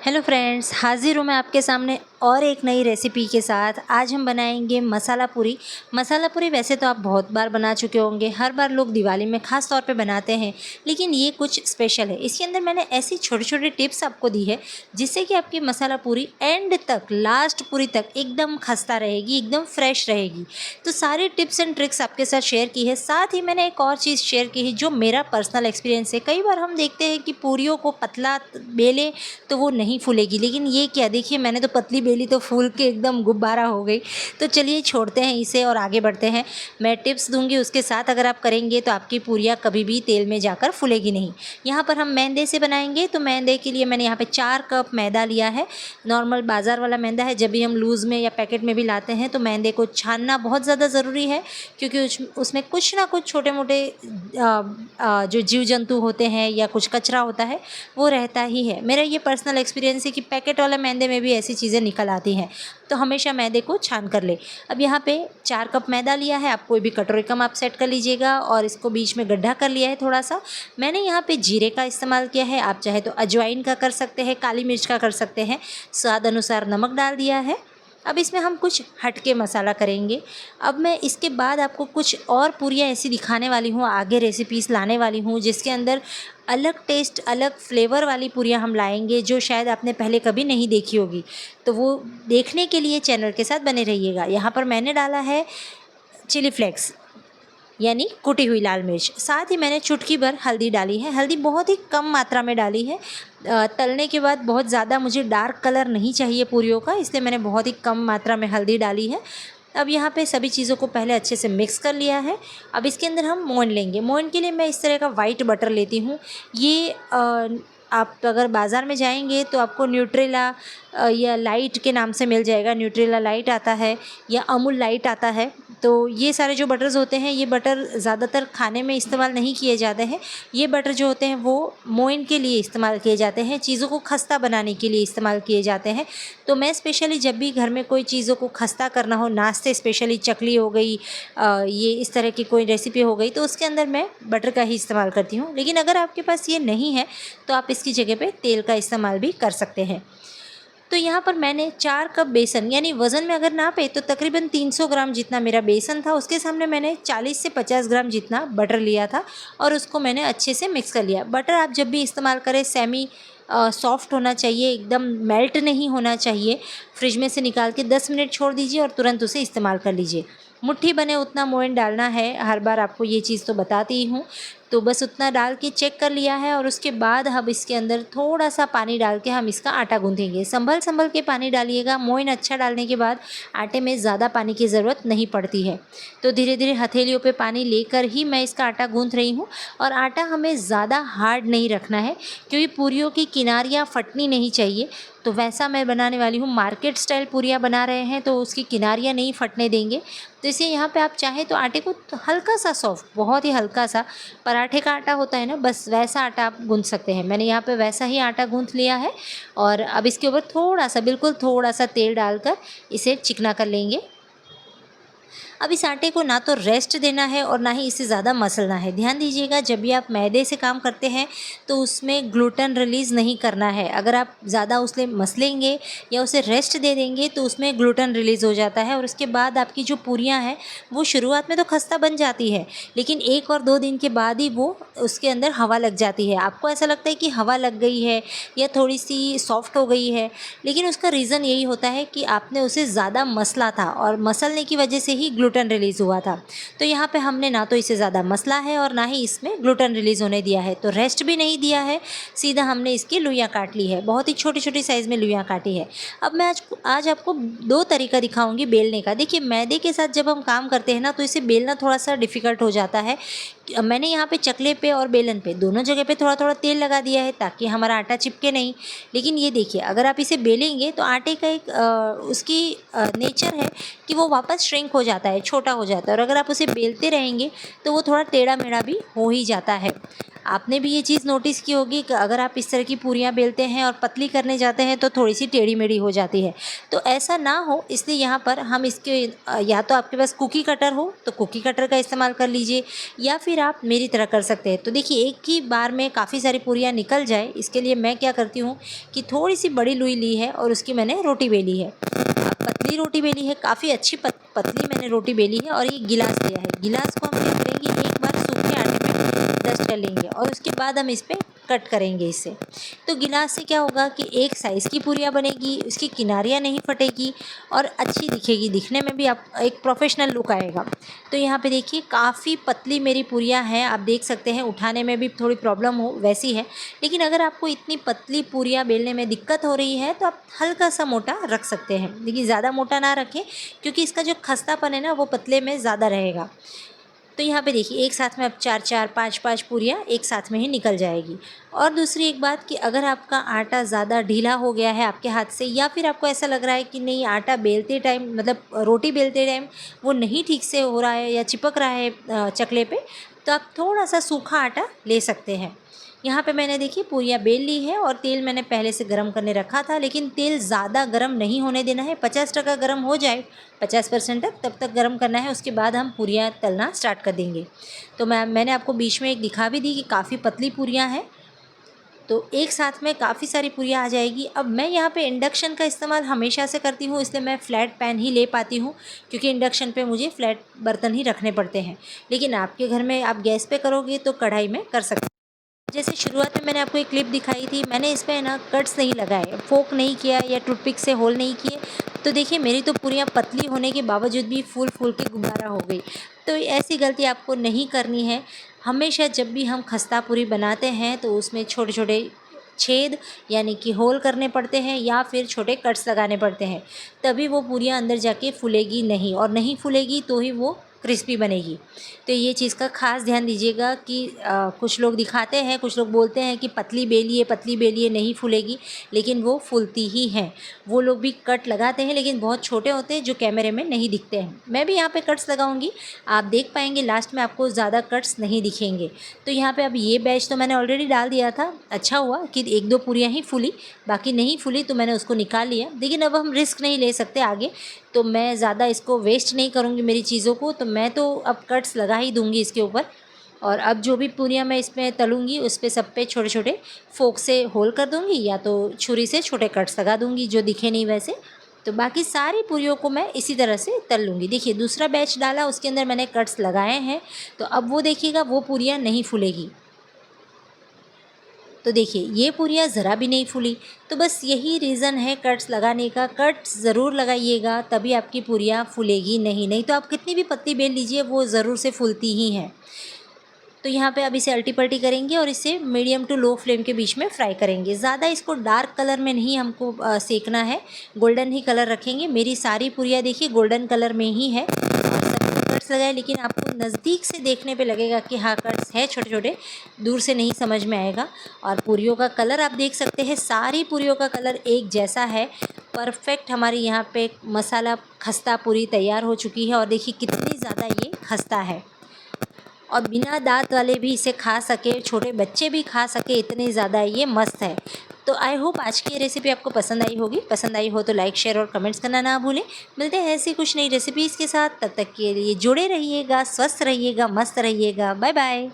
Hello friends, हाज़िर हूँ मैं आपके सामने और एक नई रेसिपी के साथ। आज हम बनाएंगे मसाला पूरी। मसाला पूरी वैसे तो आप बहुत बार बना चुके होंगे, हर बार लोग दिवाली में ख़ास तौर पे बनाते हैं, लेकिन ये कुछ स्पेशल है। इसके अंदर मैंने ऐसी छोटी छोटी टिप्स आपको दी है जिससे कि आपकी मसाला पूरी एंड तक, लास्ट पूरी तक एकदम खस्ता रहेगी, एकदम फ्रेश रहेगी। तो सारी टिप्स एंड ट्रिक्स आपके साथ शेयर की है। साथ ही मैंने एक और चीज़ शेयर की है जो मेरा पर्सनल एक्सपीरियंस है। कई बार हम देखते हैं कि पूरियों को पतला बेलें तो वो नहीं फूलेगी, लेकिन ये क्या, देखिए मैंने तो पतली बेली तो फूल के एकदम गुब्बारा हो गई। तो चलिए छोड़ते हैं इसे और आगे बढ़ते हैं। मैं टिप्स दूंगी, उसके साथ अगर आप करेंगे तो आपकी पूरियाँ कभी भी तेल में जाकर फूलेगी नहीं। यहाँ पर हम मैदे से बनाएंगे, तो मैदे के लिए मैंने यहाँ पे 4 कप मैदा लिया है। नॉर्मल बाज़ार वाला मैदा है। जब भी हम लूज़ में या पैकेट में भी लाते हैं तो मैदे को छानना बहुत ज़्यादा ज़रूरी है, क्योंकि उसमें कुछ ना कुछ छोटे मोटे जो जीव जंतु होते हैं या कुछ कचरा होता है वो रहता ही है। मेरा ये पर्सनल एक्सपीरियंस है कि पैकेट वाला मैदे में भी ऐसी चीज़ें निकल आती हैं, तो हमेशा मैदे को छान कर ले। अब यहाँ पे 4 कप मैदा लिया है। आप कोई भी कटोरी कम आप सेट कर लीजिएगा और इसको बीच में गड्ढा कर लिया है थोड़ा सा। मैंने यहाँ पे जीरे का इस्तेमाल किया है, आप चाहे तो अजवाइन का कर सकते हैं, काली मिर्च का कर सकते हैं। स्वाद अनुसार नमक डाल दिया है। अब इसमें हम कुछ हटके मसाला करेंगे। अब मैं इसके बाद आपको कुछ और पूरियाँ ऐसी दिखाने वाली हूँ, आगे रेसिपीज़ लाने वाली हूँ जिसके अंदर अलग टेस्ट, अलग फ्लेवर वाली पूरियाँ हम लाएंगे जो शायद आपने पहले कभी नहीं देखी होगी। तो वो देखने के लिए चैनल के साथ बने रहिएगा। यहाँ पर मैंने डाला है चिली फ्लेक्स, यानी कुटी हुई लाल मिर्च। साथ ही मैंने चुटकी भर हल्दी डाली है। हल्दी बहुत ही कम मात्रा में डाली है। तलने के बाद बहुत ज़्यादा मुझे डार्क कलर नहीं चाहिए पूरियों का, इसलिए मैंने बहुत ही कम मात्रा में हल्दी डाली है। अब यहाँ पे सभी चीज़ों को पहले अच्छे से मिक्स कर लिया है। अब इसके अंदर हम मोइन लेंगे। मोइन के लिए मैं इस तरह का वाइट बटर लेती हूँ। ये आप अगर बाज़ार में जाएंगे तो आपको न्यूट्रेला या लाइट के नाम से मिल जाएगा। न्यूट्रेला लाइट आता है या अमूल लाइट आता है। तो ये सारे जो बटर्स होते हैं, ये बटर ज़्यादातर खाने में इस्तेमाल नहीं किए जाते हैं। ये बटर जो होते हैं वो मोइन के लिए इस्तेमाल किए जाते हैं, चीज़ों को खस्ता बनाने के लिए इस्तेमाल किए जाते हैं। तो मैं स्पेशली जब भी घर में कोई चीज़ों को खस्ता करना हो, नाश्ते स्पेशली चकली हो गई, ये इस तरह की कोई रेसिपी हो गई, तो उसके अंदर मैं बटर का ही इस्तेमाल करती हूँ। लेकिन अगर आपके पास ये नहीं है तो आप इसकी जगह पे तेल का इस्तेमाल भी कर सकते हैं। तो यहाँ पर मैंने 4 कप बेसन, यानी वज़न में अगर नापे तो तकरीबन 300 ग्राम जितना मेरा बेसन था, उसके सामने मैंने 40 से 50 ग्राम जितना बटर लिया था और उसको मैंने अच्छे से मिक्स कर लिया। बटर आप जब भी इस्तेमाल करें सेमी सॉफ्ट होना चाहिए, एकदम मेल्ट नहीं होना चाहिए। फ्रिज में से निकाल के 10 मिनट छोड़ दीजिए और तुरंत उसे इस्तेमाल कर लीजिए। मुट्ठी बने उतना मोइन डालना है, हर बार आपको ये चीज़ तो बताती ही हूँ। तो बस उतना डाल के चेक कर लिया है और उसके बाद हम इसके अंदर थोड़ा सा पानी डाल के हम इसका आटा गूँथेंगे। संभल संभल के पानी डालिएगा। मोइन अच्छा डालने के बाद आटे में ज़्यादा पानी की ज़रूरत नहीं पड़ती है। तो धीरे धीरे हथेलियों पे पानी लेकर ही मैं इसका आटा गूँथ रही हूँ। और आटा हमें ज़्यादा हार्ड नहीं रखना है, क्योंकि पूरियों की किनारियाँ फटनी नहीं चाहिए। तो वैसा मैं बनाने वाली हूँ। मार्केट स्टाइल पूरियाँ बना रहे हैं तो उसकी किनारियाँ नहीं फटने देंगे। तो इसलिए यहाँ पे आप चाहें तो आटे को हल्का सा सॉफ्ट, बहुत ही हल्का सा, पराठे का आटा होता है ना, बस वैसा आटा आप गूँथ सकते हैं। मैंने यहाँ पे वैसा ही आटा गूँथ लिया है। और अब इसके ऊपर थोड़ा सा, बिल्कुल थोड़ा सा तेल डालकर इसे चिकना कर लेंगे। अब इस आटे को ना तो रेस्ट देना है और ना ही इसे ज़्यादा मसलना है। ध्यान दीजिएगा, जब भी आप मैदे से काम करते हैं तो उसमें ग्लूटेन रिलीज़ नहीं करना है। अगर आप ज़्यादा उसे मसलेंगे या उसे रेस्ट दे देंगे तो उसमें ग्लूटेन रिलीज़ हो जाता है और उसके बाद आपकी जो पूरियाँ हैं वो शुरुआत में तो खस्ता बन जाती है, लेकिन 1 और 2 दिन के बाद ही वो उसके अंदर हवा लग जाती है। आपको ऐसा लगता है कि हवा लग गई है या थोड़ी सी सॉफ्ट हो गई है, लेकिन उसका रीज़न यही होता है कि आपने उसे ज़्यादा मसला था और मसलने की वजह से ही ग्लूटेन रिलीज़ हुआ था। तो यहाँ पे हमने ना तो इसे ज़्यादा मसला है और ना ही इसमें ग्लूटेन रिलीज़ होने दिया है, तो रेस्ट भी नहीं दिया है। सीधा हमने इसकी लुइयाँ काट ली है, बहुत ही छोटी छोटी साइज़ में लुइयाँ काटी है। अब मैं आज आपको 2 तरीका दिखाऊंगी बेलने का। देखिए, मैदे के साथ जब हम काम करते हैं ना तो इसे बेलना थोड़ा सा डिफ़िकल्ट हो जाता है। मैंने यहाँ पे चकले पे और बेलन पे दोनों जगह पे थोड़ा थोड़ा तेल लगा दिया है ताकि हमारा आटा चिपके नहीं। लेकिन ये देखिए, अगर आप इसे बेलेंगे तो आटे का एक उसकी नेचर है कि वो वापस श्रिंक हो जाता है, छोटा हो जाता है, और अगर आप उसे बेलते रहेंगे तो वो थोड़ा टेढ़ा मेढ़ा भी हो ही जाता है। आपने भी ये चीज़ नोटिस की होगी कि अगर आप इस तरह की पूरियाँ बेलते हैं और पतली करने जाते हैं तो थोड़ी सी टेढ़ी मेढ़ी हो जाती है। तो ऐसा ना हो इसलिए यहाँ पर हम इसके या तो आपके पास कुकी कटर हो तो कुकी कटर का इस्तेमाल कर लीजिए, या फिर आप मेरी तरह कर सकते हैं। तो देखिए एक ही बार में काफ़ी सारी पूरियाँ निकल जाए इसके लिए मैं क्या करती हूँ कि थोड़ी सी बड़ी लुई ली है और उसकी मैंने रोटी बेली है। पतली रोटी बेली है, काफ़ी अच्छी पतली मैंने रोटी बेली है। और ये गिलास लिया है, गिलास को हम क्या करेंगे एक बार सूखे आटे में डस्ट कर लेंगे और उसके बाद हम इस पर कट करेंगे इसे। तो गिलास से क्या होगा कि एक साइज़ की पूरियाँ बनेगी, उसकी किनारियाँ नहीं फटेगी और अच्छी दिखेगी, दिखने में भी आप एक प्रोफेशनल लुक आएगा। तो यहाँ पे देखिए काफ़ी पतली मेरी पूरियाँ हैं, आप देख सकते हैं उठाने में भी थोड़ी प्रॉब्लम हो वैसी है। लेकिन अगर आपको इतनी पतली पूरियाँ बेलने में दिक्कत हो रही है तो आप हल्का सा मोटा रख सकते हैं, लेकिन ज़्यादा मोटा ना रखें क्योंकि इसका जो खस्तापन है ना वो पतले में ज़्यादा रहेगा। तो यहाँ पे देखिए एक साथ में अब 4-4 5-5 पूरियाँ एक साथ में ही निकल जाएगी। और दूसरी एक बात कि अगर आपका आटा ज़्यादा ढीला हो गया है आपके हाथ से, या फिर आपको ऐसा लग रहा है कि नहीं आटा बेलते टाइम मतलब रोटी बेलते टाइम वो नहीं ठीक से हो रहा है या चिपक रहा है चकले पे, तो आप थोड़ा सा सूखा आटा ले सकते हैं। यहाँ पे मैंने देखिए पूरियाँ बेल ली है और तेल मैंने पहले से गरम करने रखा था, लेकिन तेल ज़्यादा गरम नहीं होने देना है, 50% गरम हो जाए 50% तक, तब तक गरम करना है। उसके बाद हम पूरियाँ तलना स्टार्ट कर देंगे। तो मैंने आपको बीच में एक दिखा भी दी कि काफ़ी पतली पूरियाँ हैं, तो एक साथ में काफ़ी सारी पूरियाँ आ जाएगी। अब मैं यहाँ पे इंडक्शन का इस्तेमाल हमेशा से करती हूँ, इसलिए मैं फ्लैट पैन ही ले पाती हूँ क्योंकि इंडक्शन पे मुझे फ्लैट बर्तन ही रखने पड़ते हैं। लेकिन आपके घर में आप गैस पे करोगे तो कढ़ाई में कर सकते हैं। जैसे शुरुआत में मैंने आपको एक क्लिप दिखाई थी, मैंने इस पे ना कट्स नहीं लगाए, फोक नहीं किया या टूथपिक से होल नहीं किए। तो देखिए मेरी तो पूरियाँ पतली होने के बावजूद भी फूल फूल के गुब्बारा हो गई। तो ऐसी गलती आपको नहीं करनी है। हमेशा जब भी हम खस्ता पूरी बनाते हैं तो उसमें छोटे छोटे छेद यानी कि होल करने पड़ते हैं या फिर छोटे कट्स लगाने पड़ते हैं, तभी वो पूरियाँ अंदर जाके फूलेगी नहीं, और नहीं फूलेगी तो ही वो क्रिस्पी बनेगी। तो ये चीज़ का ख़ास ध्यान दीजिएगा कि कुछ लोग दिखाते हैं, कुछ लोग बोलते हैं कि पतली बेलिए नहीं फूलेगी, लेकिन वो फूलती ही हैं। वो लोग भी कट लगाते हैं लेकिन बहुत छोटे होते हैं जो कैमरे में नहीं दिखते हैं। मैं भी यहाँ पे कट्स लगाऊंगी, आप देख पाएंगे लास्ट में आपको ज़्यादा कट्स नहीं दिखेंगे। तो यहाँ पे अब ये बैच तो मैंने ऑलरेडी डाल दिया था, अच्छा हुआ कि 1-2 पूरियाँ ही फूली, बाकी नहीं फूली तो मैंने उसको निकाल लिया। लेकिन अब हम रिस्क नहीं ले सकते आगे, तो मैं ज़्यादा इसको वेस्ट नहीं करूँगी मेरी चीज़ों को, तो मैं तो अब कट्स लगा ही दूँगी इसके ऊपर। और अब जो भी पूरियाँ मैं इसमें तलूँगी उस पे सब पे छोटे छोटे फोक से होल कर दूँगी या तो छुरी से छोटे कट्स लगा दूँगी जो दिखे नहीं वैसे। तो बाकी सारी पूरियों को मैं इसी तरह से तल लूँगी। देखिए दूसरा बैच डाला उसके अंदर मैंने कट्स लगाए हैं, तो अब वो देखिएगा वो पूरियाँ नहीं फूलेगी। तो देखिए ये पूरियाँ ज़रा भी नहीं फूली। तो बस यही रीज़न है कट्स लगाने का, कट्स ज़रूर लगाइएगा तभी आपकी पूरियाँ फूलेगी नहीं तो आप कितनी भी पतली बेल लीजिए वो ज़रूर से फूलती ही हैं। तो यहाँ पे अब इसे अल्टी पल्टी करेंगे और इसे मीडियम टू लो फ्लेम के बीच में फ्राई करेंगे। ज़्यादा इसको डार्क कलर में नहीं हमको सेकना है, गोल्डन ही कलर रखेंगे। मेरी सारी पूरियाँ देखिए गोल्डन कलर में ही है, कट्स लगाए, लेकिन आपको नज़दीक से देखने पे लगेगा कि हाँ कट्स है छोटे छोटे, दूर से नहीं समझ में आएगा। और पूरियों का कलर आप देख सकते हैं, सारी पूरियों का कलर एक जैसा है। परफेक्ट हमारी यहाँ पे मसाला खस्ता पूरी तैयार हो चुकी है और देखिए कितनी ज़्यादा ये खस्ता है और बिना दांत वाले भी इसे खा सके, छोटे बच्चे भी खा सके, इतनी ज़्यादा ये मस्त है। तो आई होप आज की ये रेसिपी आपको पसंद आई होगी। पसंद आई हो तो लाइक शेयर और कमेंट्स करना ना भूलें। मिलते हैं ऐसी कुछ नई रेसिपीज़ के साथ, तब तक के लिए जुड़े रहिएगा, स्वस्थ रहिएगा, मस्त रहिएगा। Bye bye.